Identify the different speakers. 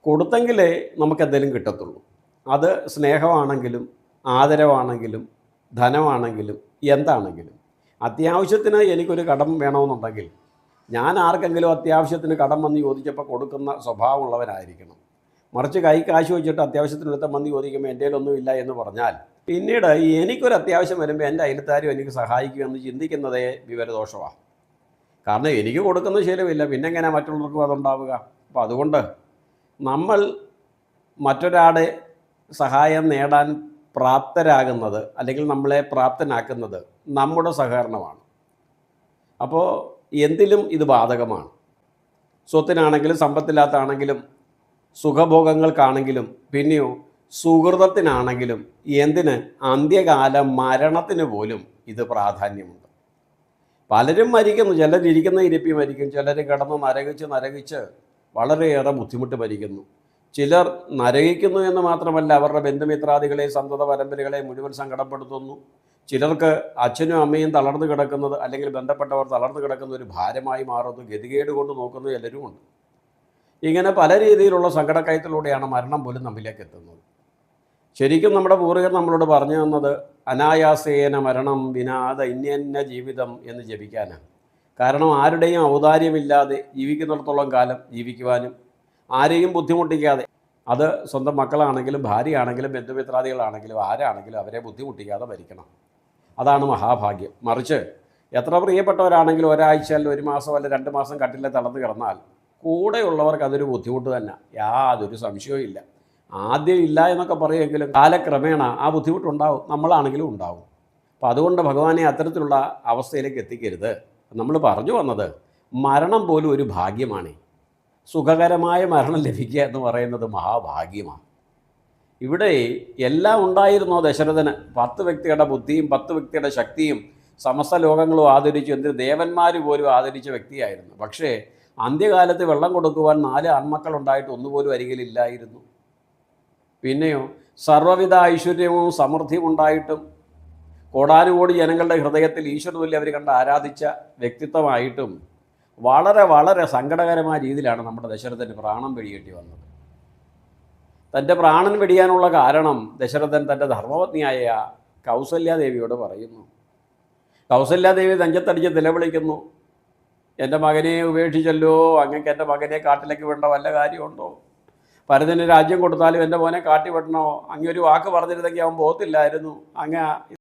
Speaker 1: കൊടുത്തെങ്കിലേ നമുക്കെന്തെങ്കിലും കിട്ടത്തുള്ളൂ. അത് സ്നേഹമാണെങ്കിലും ആദരവാണെങ്കിലും ധനമാണെങ്കിലും എന്താണെങ്കിലും. അത്യാവശ്യത്തിന് എനിക്കൊരു കടം വേണമെന്നുണ്ടെങ്കിൽ ഞാൻ ആർക്കെങ്കിലും അത്യാവശ്യത്തിന് കടം വന്ന് ചോദിച്ചപ്പോൾ കൊടുക്കുന്ന സ്വഭാവമുള്ളവനായിരിക്കണം. മറിച്ച് കൈ കാശ് വെച്ചിട്ട് അത്യാവശ്യത്തിന് ഒരുത്തൻ വന്ന് ചോദിക്കുമ്പോൾ എൻ്റെ കയ്യിലൊന്നുമില്ല എന്ന് പറഞ്ഞാൽ പിന്നീട് എനിക്കൊരു അത്യാവശ്യം വരുമ്പോൾ എൻ്റെ അയൽക്കാരും എനിക്ക് സഹായിക്കുമെന്ന് ചിന്തിക്കുന്നതേ വിവരദോഷമാണ്. കാരണം എനിക്ക് കൊടുക്കുന്ന ശീലമില്ല, പിന്നെ എങ്ങനെ മറ്റുള്ളവർക്കും അതുണ്ടാവുക? അപ്പോൾ അതുകൊണ്ട് നമ്മൾ മറ്റൊരാളുടെ സഹായം നേടാൻ പ്രാപ്തരാകുന്നത് അല്ലെങ്കിൽ നമ്മളെ പ്രാപ്തനാക്കുന്നത് നമ്മുടെ സഹകരണമാണ്. അപ്പോൾ എന്തിലും ഇത് ബാധകമാണ്. സ്വത്തിനാണെങ്കിലും സമ്പത്തില്ലാത്താണെങ്കിലും സുഖഭോഗങ്ങൾക്കാണെങ്കിലും പിന്നെയോ സുഹൃതത്തിനാണെങ്കിലും എന്തിന് അന്ത്യകാല മരണത്തിന് പോലും ഇത് പ്രാധാന്യമുണ്ട്. പലരും മരിക്കുന്നു, ചിലർ ഇരിക്കുന്ന ഇരിപ്പി മരിക്കും, ചിലർ കിടന്ന് നരകിച്ച് വളരെയേറെ ബുദ്ധിമുട്ട് മരിക്കുന്നു. ചിലർ നരകിക്കുന്നു എന്ന് മാത്രമല്ല, അവരുടെ ബന്ധുമിത്രാദികളെ സന്തത പരമ്പരകളെ മുഴുവൻ സങ്കടപ്പെടുത്തുന്നു. ചിലർക്ക് അച്ഛനും അമ്മയും തളർന്നു കിടക്കുന്നത് അല്ലെങ്കിൽ ബന്ധപ്പെട്ടവർ തളർന്നു കിടക്കുന്ന ഒരു ഭാരമായി മാറുന്നു, ഗതികേട് കൊണ്ട് നോക്കുന്ന ചിലരുമുണ്ട്. ഇങ്ങനെ പല രീതിയിലുള്ള സങ്കടക്കയത്തിലൂടെയാണ് മരണം പോലും നമ്മിലേക്ക് എത്തുന്നത്. ശരിക്കും നമ്മുടെ പൂർവികർ നമ്മളോട് പറഞ്ഞു തന്നത് അനായാസേന മരണം വിനാദ ഇന്യന്ന ജീവിതം എന്ന് ജപിക്കാനാണ്. കാരണം ആരുടെയും ഔദാര്യമില്ലാതെ ജീവിക്കുന്നിടത്തോളം കാലം ജീവിക്കുവാനും ആരെയും ബുദ്ധിമുട്ടിക്കാതെ, അത് സ്വന്തം മക്കളാണെങ്കിലും ഭാര്യയാണെങ്കിലും ബന്ധുമിത്രാദികളാണെങ്കിലും ആരാണെങ്കിലും അവരെ ബുദ്ധിമുട്ടിക്കാതെ മരിക്കണം. അതാണ് മഹാഭാഗ്യം. മറിച്ച് എത്ര പ്രിയപ്പെട്ടവരാണെങ്കിലും ഒരാഴ്ച അല്ല 1 മാസം അല്ല 2 മാസം കട്ടിലെ തളർന്ന് കിടന്നാൽ കൂടെയുള്ളവർക്ക് അതൊരു ബുദ്ധിമുട്ട് തന്നെ, യാതൊരു സംശയവും ഇല്ല. ആദ്യം ഇല്ല എന്നൊക്കെ പറയുമെങ്കിലും കാലക്രമേണ ആ ബുദ്ധിമുട്ടുണ്ടാവും, നമ്മളാണെങ്കിലും ഉണ്ടാവും. അപ്പോൾ അതുകൊണ്ട് ഭഗവാനെ അത്തരത്തിലുള്ള അവസ്ഥയിലേക്ക് എത്തിക്കരുത്. നമ്മൾ പറഞ്ഞു വന്നത് മരണം പോലും ഒരു ഭാഗ്യമാണ്. സുഖകരമായ മരണം ലഭിക്കുക എന്ന് പറയുന്നത് മഹാഭാഗ്യമാണ്. ഇവിടെ എല്ലാം ഉണ്ടായിരുന്നോ ദശരഥന്? 10 വ്യക്തിയുടെ ബുദ്ധിയും 10 വ്യക്തിയുടെ ശക്തിയും സമസ്ത ലോകങ്ങളും ആദരിച്ചു, എന്തിന് ദേവന്മാർ പോലും ആദരിച്ച വ്യക്തിയായിരുന്നു. പക്ഷേ അന്ത്യകാലത്ത് വെള്ളം കൊടുക്കുവാൻ 4 ആൺമക്കളുണ്ടായിട്ട് ഒന്നുപോലും അരികിലില്ലായിരുന്നു. പിന്നെയോ സർവ്വവിധ ഐശ്വര്യവും സമൃദ്ധിയും ഉണ്ടായിട്ടും കോടാനുകോടി ജനങ്ങളുടെ ഹൃദയത്തിൽ ഈശ്വരതുല്യം അവർ കണ്ട് ആരാധിച്ച വ്യക്തിത്വമായിട്ടും വളരെ വളരെ സങ്കടകരമായ രീതിയിലാണ് നമ്മുടെ ദശരഥന് പ്രാണൻ വെടിയേണ്ടി വന്നത്. തൻ്റെ പ്രാണൻ വെടിയാനുള്ള കാരണം ദശരഥൻ തൻ്റെ ധർമ്മപത്നിയായ കൗസല്യാദേവിയോട് പറയുന്നു. കൗസല്യാദേവി നെഞ്ചത്തടിച്ച് നിലവിളിക്കുന്നു, എൻ്റെ മകനെ ഉപേക്ഷിച്ചല്ലോ, അങ്ങക്ക് എൻ്റെ മകനെ കാട്ടിലേക്ക് വിടേണ്ട വല്ല കാര്യമുണ്ടോ? ഭരതന് രാജ്യം കൊടുത്താലും എൻ്റെ മോനെ കാട്ടി വിടണോ? അങ്ങ് ഒരു വാക്ക് പറഞ്ഞിരുന്നെങ്കിൽ അവൻ പോകത്തില്ലായിരുന്നു. അങ്ങ്